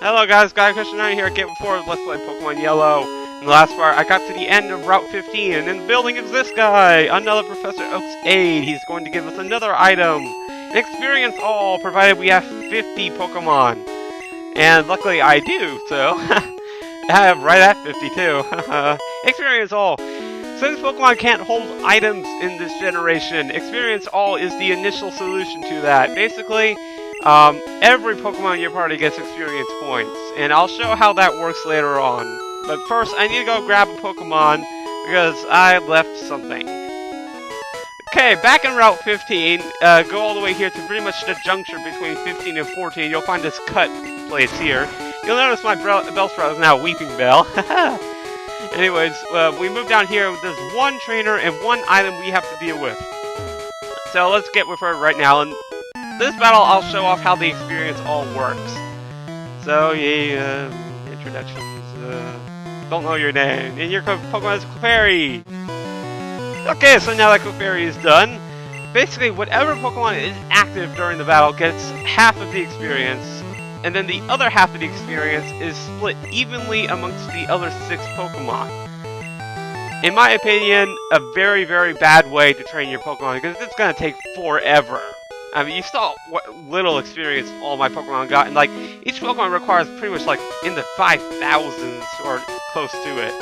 Hello guys, Gaia here again before Let's Play Pokemon Yellow. In the last part, I got to the end of Route 15, and in the building is this guy, another Professor Oak's aide. He's going to give us another item. An experience all, provided we have 50 Pokemon. And luckily I do, so I'm right at 52. Experience all. Since Pokemon can't hold items in this generation, Experience all is the initial solution to that. Basically, every Pokemon in your party gets experience points, and I'll show how that works later on. But first, I need to go grab a Pokemon, because I left something. Okay, back in Route 15, go all the way here to pretty much the juncture between 15 and 14. You'll find this cut place here. You'll notice my Bellsprout is now Weeping Bell. Anyways, we move down here. There's one trainer and one item we have to deal with. So let's get with her right now. And this battle, I'll show off how the experience all works. So, yeah, introductions. Don't know your name. And your Pokemon is Clefairy. Okay, so now that Clefairy is done, basically whatever Pokemon is active during the battle gets half of the experience, and then the other half of the experience is split evenly amongst the other 6 Pokemon. In my opinion, a very, very bad way to train your Pokemon, because it's going to take forever. I mean, you saw what little experience all my Pokemon got, and like, each Pokemon requires pretty much like in the 5,000s or close to it.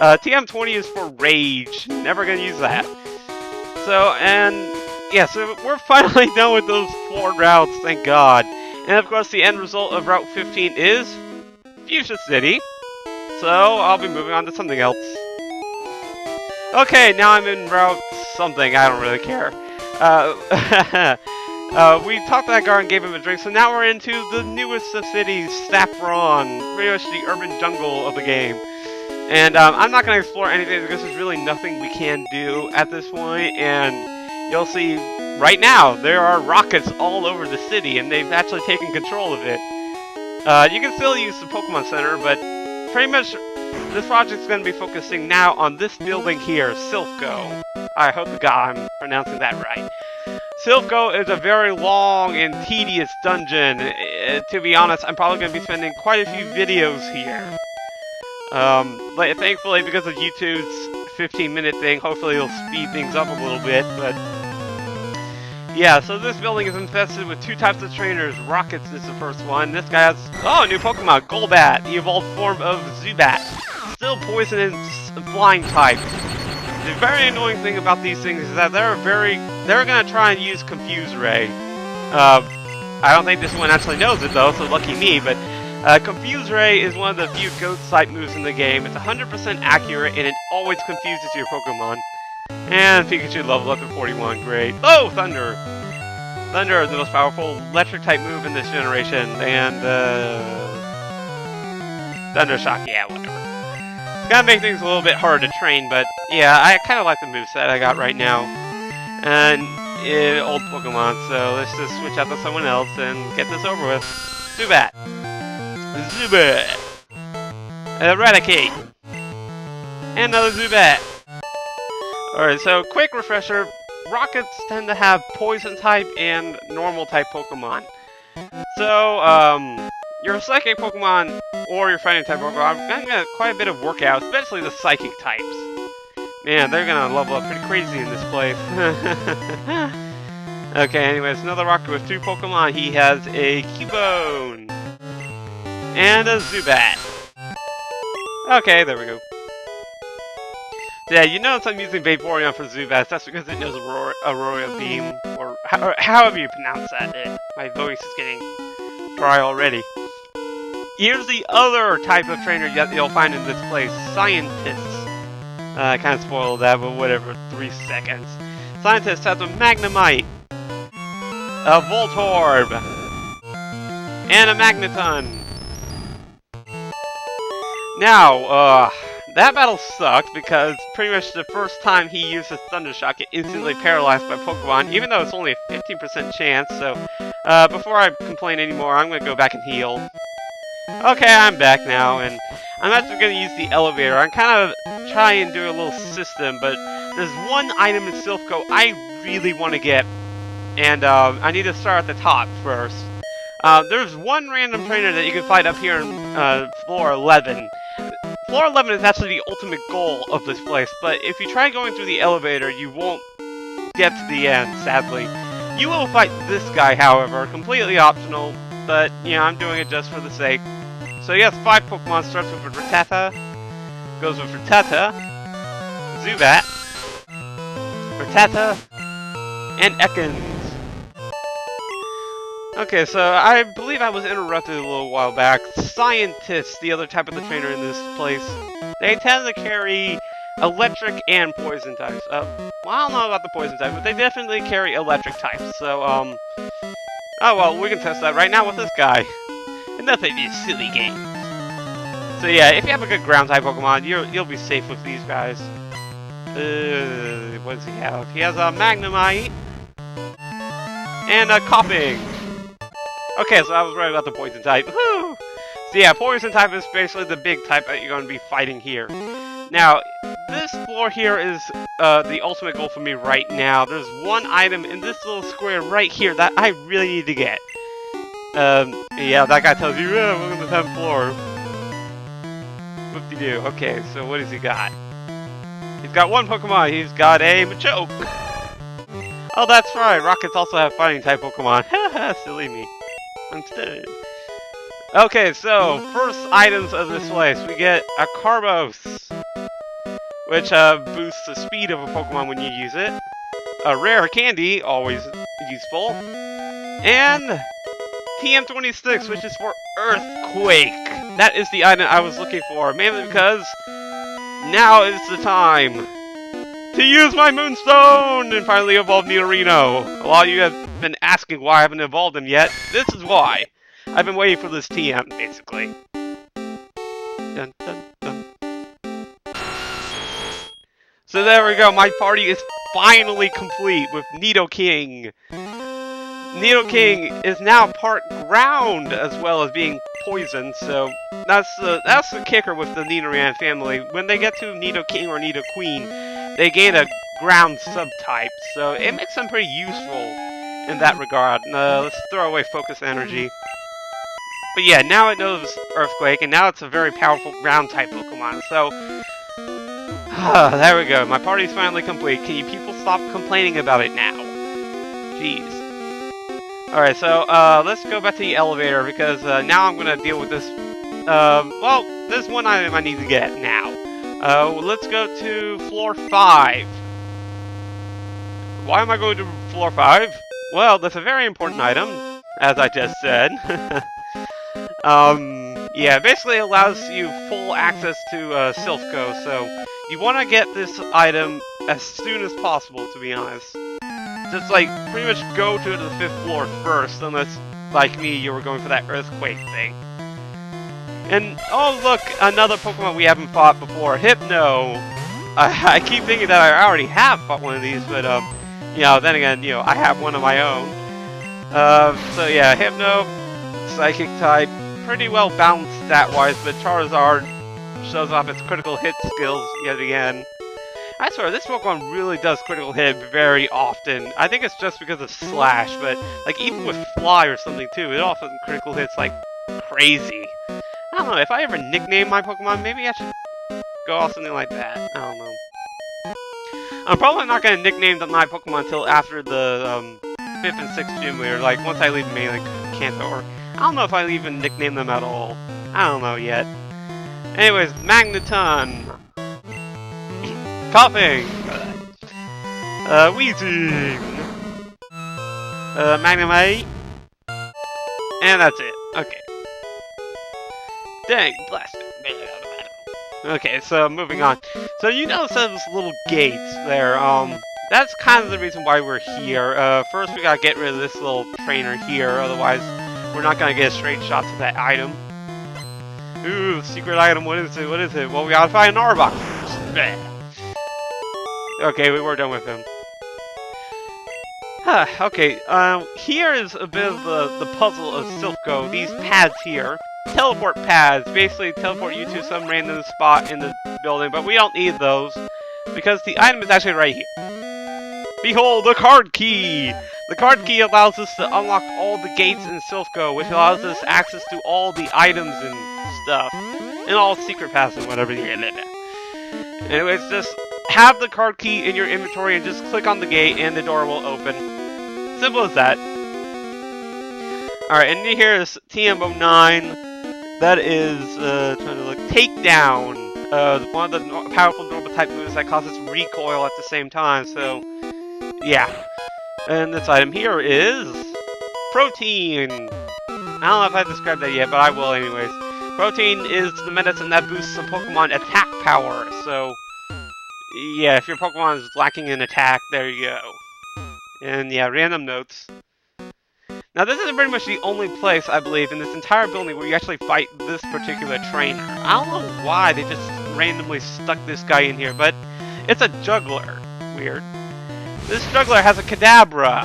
TM20 is for Rage. Never gonna use that. So, and yeah, so we're finally done with those 4 routes, thank God. And of course, the end result of Route 15 is Fuchsia City. So, I'll be moving on to something else. Okay, now I'm in Route something, I don't really care. We talked to that guy and gave him a drink, so now we're into the newest of cities, Saffron, pretty much the urban jungle of the game. And I'm not going to explore anything because there's really nothing we can do at this point, and you'll see right now there are rockets all over the city, and they've actually taken control of it. You can still use the Pokemon Center, but pretty much this project's going to be focusing now on this building here, Silph Co. I hope to God I'm pronouncing that right. Silph Co is a very long and tedious dungeon. To be honest, I'm probably going to be spending quite a few videos here. But thankfully, because of YouTube's 15-minute thing, hopefully it'll speed things up a little bit, but yeah, so this building is infested with 2 types of trainers. Rockets is the first one. This guy has, oh, a new Pokemon, Golbat, the evolved form of Zubat. Still poison and flying type. The very annoying thing about these things is that they're gonna try and use Confuse Ray. I don't think this one actually knows it though, so lucky me, but Confuse Ray is one of the few Ghost type moves in the game. It's 100% accurate, and it always confuses your Pokemon. And Pikachu leveled up to 41, great. Oh, Thunder! Thunder is the most powerful electric type move in this generation, and Thunder Shock, yeah, whatever. It's gonna make things a little bit harder to train, but yeah, I kind of like the moveset I got right now. And old Pokemon, so let's just switch out to someone else and get this over with. Zubat! Zubat! Eradicate! And another Zubat! Alright, so quick refresher. Rockets tend to have poison type and normal type Pokemon. So, your psychic Pokemon or your fighting type Pokemon are gonna get quite a bit of workout, especially the psychic types. Man, they're gonna level up pretty crazy in this place. Okay, anyways, another rocket with 2 Pokemon. He has a Cubone and a Zubat. Okay, there we go. Yeah, you notice I'm using Vaporeon for Zubat. That's because it knows Aurora Beam, or however you pronounce that. My voice is getting dry already. Here's the other type of trainer you'll find in this place, Scientists. I kind of spoiled that, but whatever, 3 seconds. Scientists has a Magnemite, a Voltorb, and a Magneton. Now, that battle sucked because pretty much the first time he used his Thunder Shock, it instantly paralyzed my Pokemon, even though it's only a 15% chance, so before I complain anymore, I'm going to go back and heal. Okay, I'm back now, and I'm actually going to use the elevator. I'm kind of trying to do a little system, but there's one item in Silph Co I really want to get, and I need to start at the top first. There's one random trainer that you can fight up here in floor 11. Floor 11 is actually the ultimate goal of this place, but if you try going through the elevator, you won't get to the end, sadly. You will fight this guy, however, completely optional, but, yeah, I'm doing it just for the sake. So yes, 5 Pokemon starts with Rattata, goes with Rattata, Zubat, Rattata, and Ekans. Okay, so I believe I was interrupted a little while back. Scientists, the other type of the trainer in this place, they tend to carry electric and poison types. Well, I don't know about the poison type, but they definitely carry electric types. So, oh well, we can test that right now with this guy. Enough of these silly games. So yeah, if you have a good ground type Pokemon, you'll be safe with these guys. What does he have? He has a Magnemite and a Kopping. Okay, so I was right about the poison type. Woo! So yeah, poison type is basically the big type that you're going to be fighting here. Now, this floor here is the ultimate goal for me right now. There's one item in this little square right here that I really need to get. Yeah, that guy tells you, yeah, we're on the 10th floor. Whoop-de-doo. Okay, so what has he got? He's got one Pokemon. He's got a Machoke. Oh, that's right. Rockets also have fighting type Pokemon. Haha, silly me. I'm stunned. Okay, so first items of this place, we get a Carbos, which boosts the speed of a Pokemon when you use it. A rare candy, always useful. And TM26, which is for Earthquake. That is the item I was looking for, mainly because now is the time to use my Moonstone and finally evolve Nidorino. A lot of you have been asking why I haven't evolved him yet. This is why. I've been waiting for this TM, basically. Dun, dun, dun. So there we go, my party is finally complete with Nidoking. Nidoking is now part ground as well as being poisoned, so that's the kicker with the Nidoran family. When they get to Nidoking or Nidoqueen, they gain a ground subtype, so it makes them pretty useful in that regard. Let's throw away focus energy. But yeah, now it knows Earthquake, and now it's a very powerful ground-type Pokemon, so there we go. My party's finally complete. Can you people stop complaining about it now? Jeez. Alright, so let's go back to the elevator, because now I'm going to deal with this. Well, there's one item I need to get now. Let's go to floor 5. Why am I going to floor 5? Well, that's a very important item, as I just said. Yeah, basically it allows you full access to Silph Co, so you want to get this item as soon as possible, to be honest. Just, like, pretty much go to the 5th floor first, unless, like me, you were going for that Earthquake thing. And, oh look, another Pokemon we haven't fought before, Hypno! I keep thinking that I already have fought one of these, but, you know, then again, you know, I have one of my own. So yeah, Hypno, Psychic type, pretty well balanced stat-wise, but Charizard shows off its critical hit skills yet again. I swear, this Pokemon really does critical hit very often. I think it's just because of Slash, but like even with Fly or something too, it often critical hits like crazy. I don't know, if I ever nickname my Pokemon, maybe I should go off something like that. I don't know. I'm probably not going to nickname my Pokemon until after the 5th and 6th gym leader, like once I leave the main, like Kanto, or I don't know if I even nickname them at all. I don't know yet. Anyways, Magneton. Coughing. Wheezing. Magnemite. And that's it. Okay. Dang, blast it. Okay, so moving on. So you notice those little gates there. That's kind of the reason why we're here. First we gotta get rid of this little trainer here, otherwise we're not gonna get a straight shot to that item. Ooh, secret item, what is it? What is it? Well, we gotta find an Arbok first. Okay, we were done with him. Okay, here is a bit of the puzzle of Silph Co. These pads here. Teleport pads, basically teleport you to some random spot in the building, but we don't need those, because the item is actually right here. Behold, the card key! The card key allows us to unlock all the gates in Silph Co, which allows us access to all the items and stuff. And all secret paths and whatever. Anyways, just have the card key in your inventory and just click on the gate and the door will open. Simple as that. Alright, and here is TM09. That is, trying to look, Takedown. One of the powerful normal type moves that causes recoil at the same time, so, yeah. And this item here is Protein. I don't know if I described that yet, but I will anyways. Protein is the medicine that boosts some Pokemon attack power, so yeah, if your Pokemon is lacking in attack, there you go. And yeah, random notes. Now this is pretty much the only place, I believe, in this entire building where you actually fight this particular trainer. I don't know why they just randomly stuck this guy in here, but it's a juggler. Weird. This juggler has a Kadabra.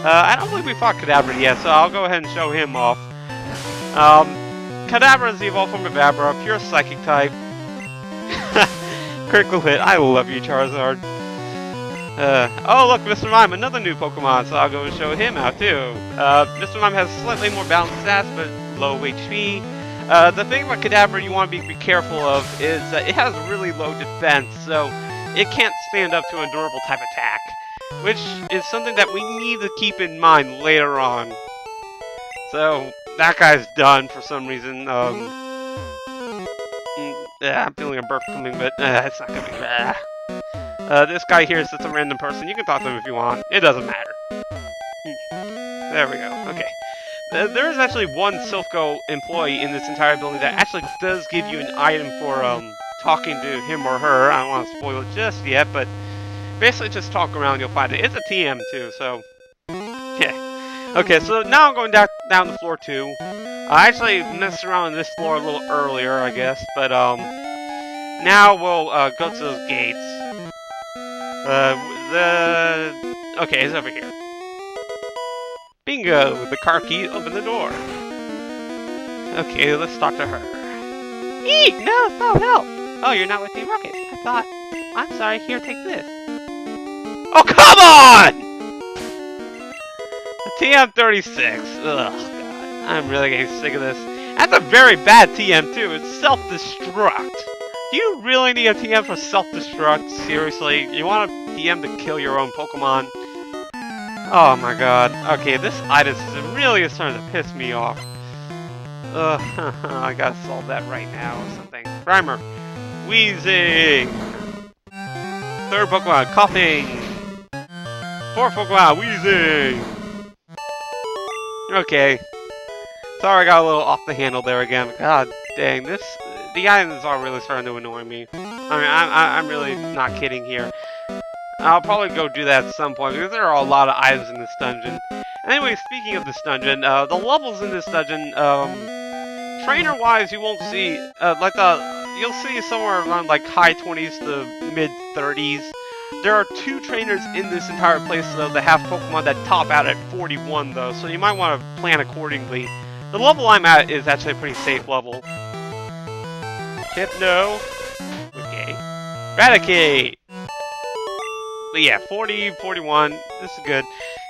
I don't believe we fought Kadabra yet, so I'll go ahead and show him off. Kadabra is the evolved form of Abra, pure psychic type. Critical hit. I love you, Charizard. Oh look, Mr. Mime, another new Pokemon, so I'll go and show him out too. Mr. Mime has slightly more balanced stats, but low HP. The thing about Kadabra you want to be careful of is that it has really low defense, so it can't stand up to a normal type attack, which is something that we need to keep in mind later on. So, that guy's done for some reason. Yeah, I'm feeling a burp coming, but it's not coming. This guy here is just a random person. You can talk to him if you want. It doesn't matter. There we go. Okay. There is actually one Silph Co employee in this entire building that actually does give you an item for talking to him or her. I don't want to spoil it just yet, but basically just talk around, you'll find it. It's a TM too, so yeah. Okay, so now I'm going down the floor too. I actually messed around on this floor a little earlier, I guess, but now we'll go to those gates. Okay, it's over here. Bingo! The car key opened the door. Okay, let's talk to her. Eek! No, stop, help! Oh, you're not with Team Rocket. I thought... I'm sorry, here, take this. Oh, come on! TM36. Ugh, God. I'm really getting sick of this. That's a very bad TM, too. It's self-destruct. Do you really need a TM for self-destruct? Seriously? You want a TM to kill your own Pokemon? Oh my god. Okay, this item really is starting to piss me off. Ugh, I gotta solve that right now or something. Primer. Wheezing. Third Pokemon, coughing. Fourth Pokemon, wheezing. Okay. Sorry I got a little off the handle there again. God dang, the items are really starting to annoy me. I mean, I'm really not kidding here. I'll probably go do that at some point, because there are a lot of items in this dungeon. Anyway, speaking of this dungeon, the levels in this dungeon, trainer-wise, you won't see, you'll see somewhere around, like, high 20s to mid-30s. There are 2 trainers in this entire place, though, that have Pokemon that top out at 41, though, so you might want to plan accordingly. The level I'm at is actually a pretty safe level. Hypno. Okay. Eradicate! But yeah, 40, 41, this is good.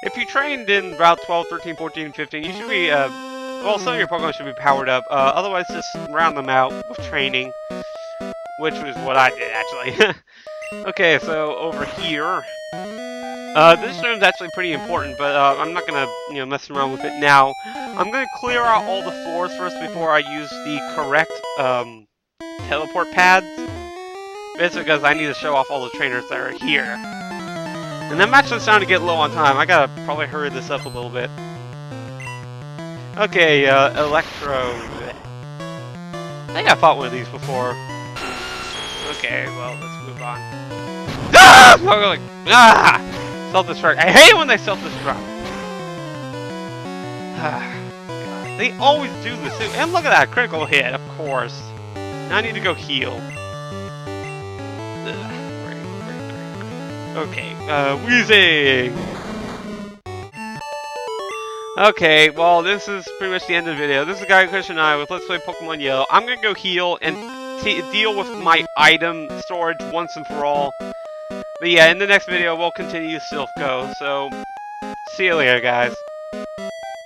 If you trained in Route 12, 13, 14, 15, you should be, well, some of your Pokemon should be powered up. Otherwise, just round them out with training. Which was what I did, actually. Okay, so over here. This room's actually pretty important, but I'm not gonna, mess around with it now. I'm gonna clear out all the floors first before I use the correct, teleport pads. Basically because I need to show off all the trainers that are here. And I'm actually starting to get low on time. I gotta probably hurry this up a little bit. Okay, Electro. I think I fought one of these before. Okay, well, let's move on. Ah! Ah! Self-destruct. I hate when they self-destruct. God. They always do this too. And look at that, critical hit, of course. Now I need to go heal. Okay, wheezing! Okay, well, this is pretty much the end of the video. This is Gaia and I with Let's Play Pokemon Yellow. I'm gonna go heal and deal with my item storage once and for all. But yeah, in the next video, we'll continue Silph Co. So, See you later, guys.